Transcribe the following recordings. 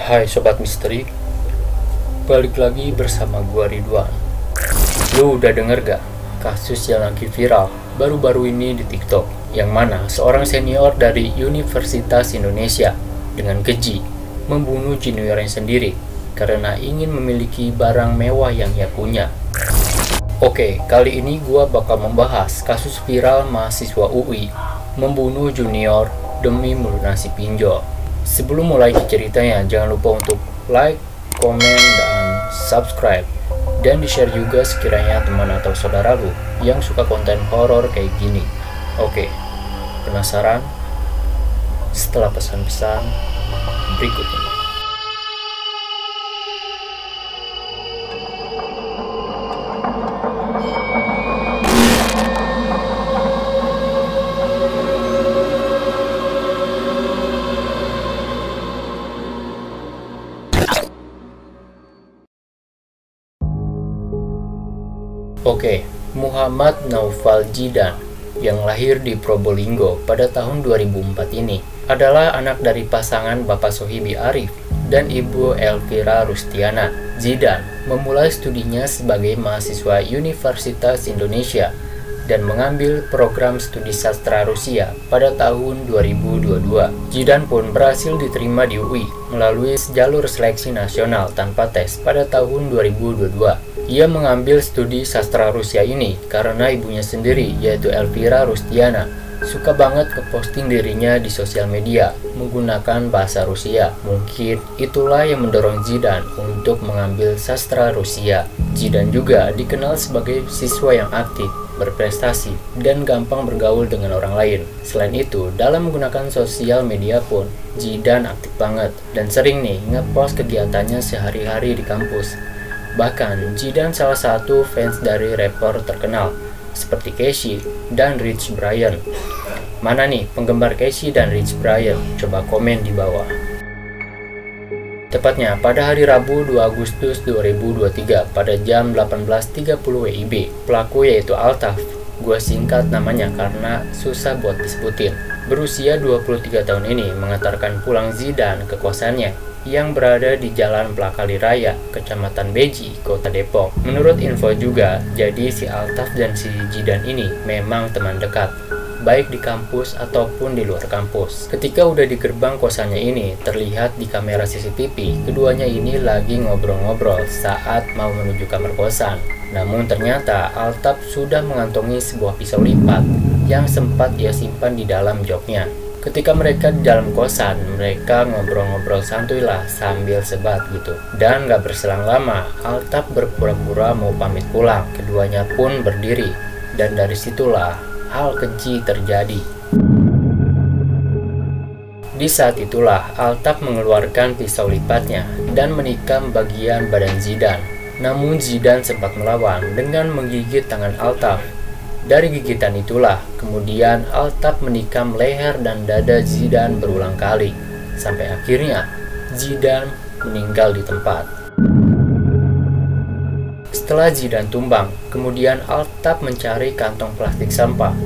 Hai Sobat Misteri, balik lagi bersama gua Ridwan. Lu udah denger gak kasus yang lagi viral baru-baru ini di TikTok, yang mana seorang senior dari Universitas Indonesia dengan keji membunuh juniornya sendiri karena ingin memiliki barang mewah yang ia punya. Oke, kali ini gua bakal membahas kasus viral mahasiswa UI membunuh junior demi melunasi pinjol. Sebelum mulai ke ceritanya, jangan lupa untuk like, komen, dan subscribe. Dan di-share juga sekiranya teman atau saudara lu yang suka konten horor kayak gini. Oke, penasaran? Setelah pesan-pesan berikut ini. Oke, Muhammad Naufal Zidan yang lahir di Probolinggo pada tahun 2004 ini adalah anak dari pasangan Bapak Sohibi Arif dan Ibu Elvira Rustiana. Zidan memulai studinya sebagai mahasiswa Universitas Indonesia dan mengambil program studi sastra Rusia pada tahun 2022. Zidan pun berhasil diterima di UI melalui jalur seleksi nasional tanpa tes pada tahun 2022. Ia mengambil studi sastra Rusia ini karena ibunya sendiri, yaitu Elvira Rustiana, suka banget ngeposting dirinya di sosial media menggunakan bahasa Rusia. Mungkin itulah yang mendorong Zidan untuk mengambil sastra Rusia. Zidan juga dikenal sebagai siswa yang aktif, berprestasi, dan gampang bergaul dengan orang lain. Selain itu, dalam menggunakan sosial media pun, Zidan aktif banget dan sering nih ngepost kegiatannya sehari-hari di kampus. Bahkan, Zidan salah satu fans dari rapper terkenal seperti Casey dan Rich Brian. Mana nih penggemar Casey dan Rich Brian? Coba komen di bawah. Tepatnya pada hari Rabu 2 Agustus 2023 pada jam 18.30 WIB, pelaku yaitu Altaf, gua singkat namanya karena susah buat disebutin, berusia 23 tahun ini mengantarkan pulang Zidan ke kosannya yang berada di Jalan Plakali Raya, Kecamatan Beji, Kota Depok. Menurut info juga, jadi si Altaf dan si Zidan ini memang teman dekat, baik di kampus ataupun di luar kampus. Ketika udah di gerbang kosannya ini, terlihat di kamera CCTV, keduanya ini lagi ngobrol-ngobrol saat mau menuju kamar kosan. Namun ternyata Altaf sudah mengantongi sebuah pisau lipat yang sempat ia simpan di dalam joknya. Ketika mereka di dalam kosan, mereka ngobrol-ngobrol santuy lah sambil sebat gitu. Dan gak berselang lama, Altaf berpura-pura mau pamit pulang. Keduanya pun berdiri, dan dari situlah hal keji terjadi. Di saat itulah Altaf mengeluarkan pisau lipatnya dan menikam bagian badan Zidan. Namun Zidan sempat melawan dengan menggigit tangan Altaf. Dari gigitan itulah, kemudian Altaf menikam leher dan dada Zidan berulang kali, sampai akhirnya Zidan meninggal di tempat. Setelah Zidan tumbang, kemudian Altaf mencari kantong plastik sampah,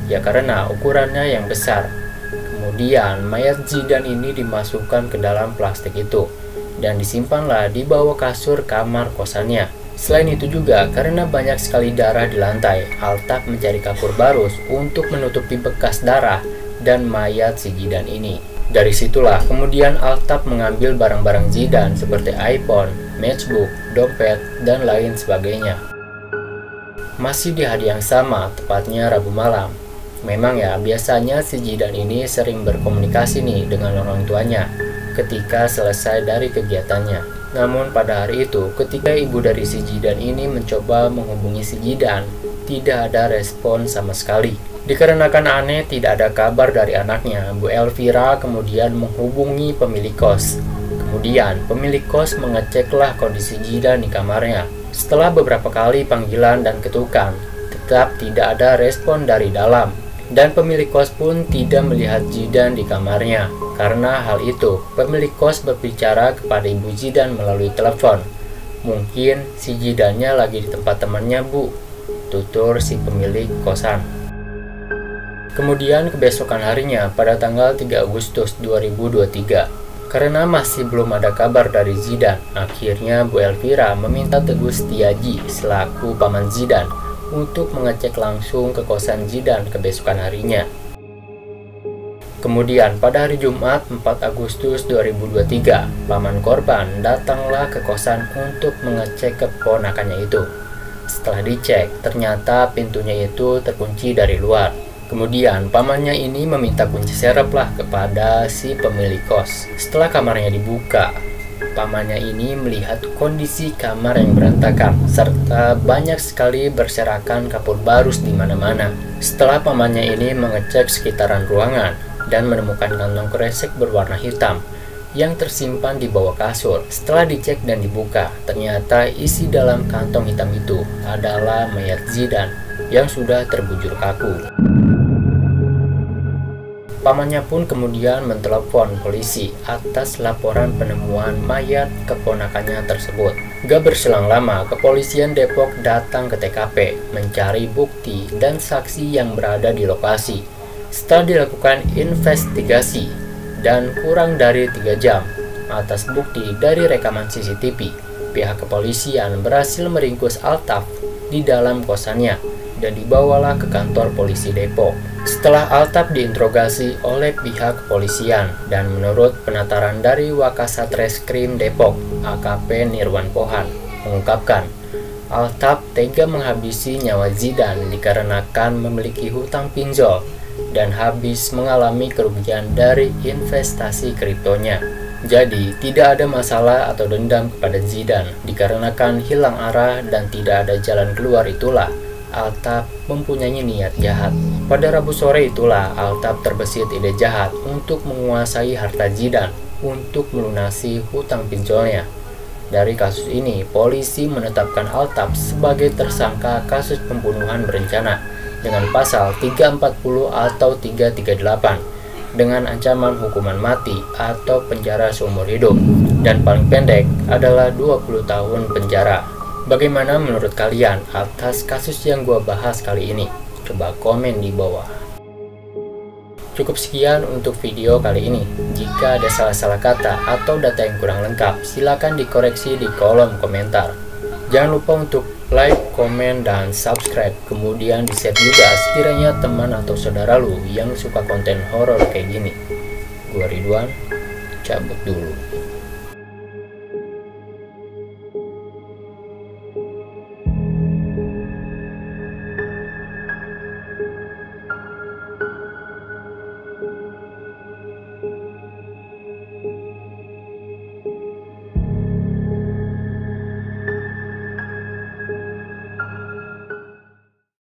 ya karena ukurannya yang besar. Kemudian mayat Zidan ini dimasukkan ke dalam plastik itu, dan disimpanlah di bawah kasur kamar kosannya. Selain itu juga, karena banyak sekali darah di lantai, Altaf mencari kapur barus untuk menutupi bekas darah dan mayat si Zidan ini. Dari situlah kemudian Altaf mengambil barang-barang Zidan seperti iPhone, matchbook, dompet, dan lain sebagainya. Masih di hari yang sama, tepatnya Rabu malam. Memang ya, biasanya si Zidan ini sering berkomunikasi nih dengan orang tuanya ketika selesai dari kegiatannya. Namun pada hari itu, ketika ibu dari si Zidan ini mencoba menghubungi si Zidan, tidak ada respon sama sekali. Dikarenakan aneh tidak ada kabar dari anaknya, Bu Elvira kemudian menghubungi pemilik kos. Kemudian pemilik kos mengeceklah kondisi Zidan di kamarnya. Setelah beberapa kali panggilan dan ketukan, tetap tidak ada respon dari dalam. Dan pemilik kos pun tidak melihat Zidan di kamarnya. Karena hal itu, pemilik kos berbicara kepada ibu Zidan melalui telepon. Mungkin si Zidannya lagi di tempat temannya, Bu, tutur si pemilik kosan. Kemudian kebesokan harinya pada tanggal 3 Agustus 2023, Karena masih belum ada kabar dari Zidane, akhirnya Bu Elvira meminta Teguh Setiaji selaku paman Zidane untuk mengecek langsung ke kosan Zidane kebesokan harinya. Kemudian pada hari Jumat 4 Agustus 2023, paman korban datanglah ke kosan untuk mengecek keponakannya itu. Setelah dicek, ternyata pintunya itu terkunci dari luar. Kemudian pamannya ini meminta kunci serep lah kepada si pemilik kos. Setelah kamarnya dibuka, pamannya ini melihat kondisi kamar yang berantakan serta banyak sekali berserakan kapur barus di mana-mana. Setelah pamannya ini mengecek sekitaran ruangan dan menemukan kantong kresek berwarna hitam yang tersimpan di bawah kasur. Setelah dicek dan dibuka, ternyata isi dalam kantong hitam itu adalah mayat Zidane yang sudah terbujur kaku. Pamannya pun kemudian mentelepon polisi atas laporan penemuan mayat keponakannya tersebut. Gak berselang lama, kepolisian Depok datang ke TKP mencari bukti dan saksi yang berada di lokasi. Setelah dilakukan investigasi dan kurang dari 3 jam atas bukti dari rekaman CCTV, pihak kepolisian berhasil meringkus Altaf di dalam kosannya dan dibawalah ke kantor polisi Depok. Setelah Altaf diinterogasi oleh pihak kepolisian dan menurut penataran dari Wakasatreskrim Depok, AKP Nirwan Pohan mengungkapkan Altaf tega menghabisi nyawa Zidane dikarenakan memiliki hutang pinjol dan habis mengalami kerugian dari investasi kriptonya. Jadi tidak ada masalah atau dendam kepada Zidane dikarenakan hilang arah dan tidak ada jalan keluar, itulah Altaf mempunyai niat jahat. Pada Rabu sore itulah Altaf terbesit ide jahat untuk menguasai harta Zidane untuk melunasi hutang pinjolnya. Dari kasus ini, polisi menetapkan Altaf sebagai tersangka kasus pembunuhan berencana dengan pasal 340 atau 338 dengan ancaman hukuman mati atau penjara seumur hidup dan paling pendek adalah 20 tahun penjara. Bagaimana menurut kalian atas kasus yang gua bahas kali ini? Coba komen di bawah. Cukup sekian untuk video kali ini. Jika ada salah-salah kata atau data yang kurang lengkap, silakan dikoreksi di kolom komentar. Jangan lupa untuk like, komen, dan subscribe. Kemudian di-share juga sekiranya teman atau saudara lu yang suka konten horor kayak gini. Gua Ridwan, cabut dulu.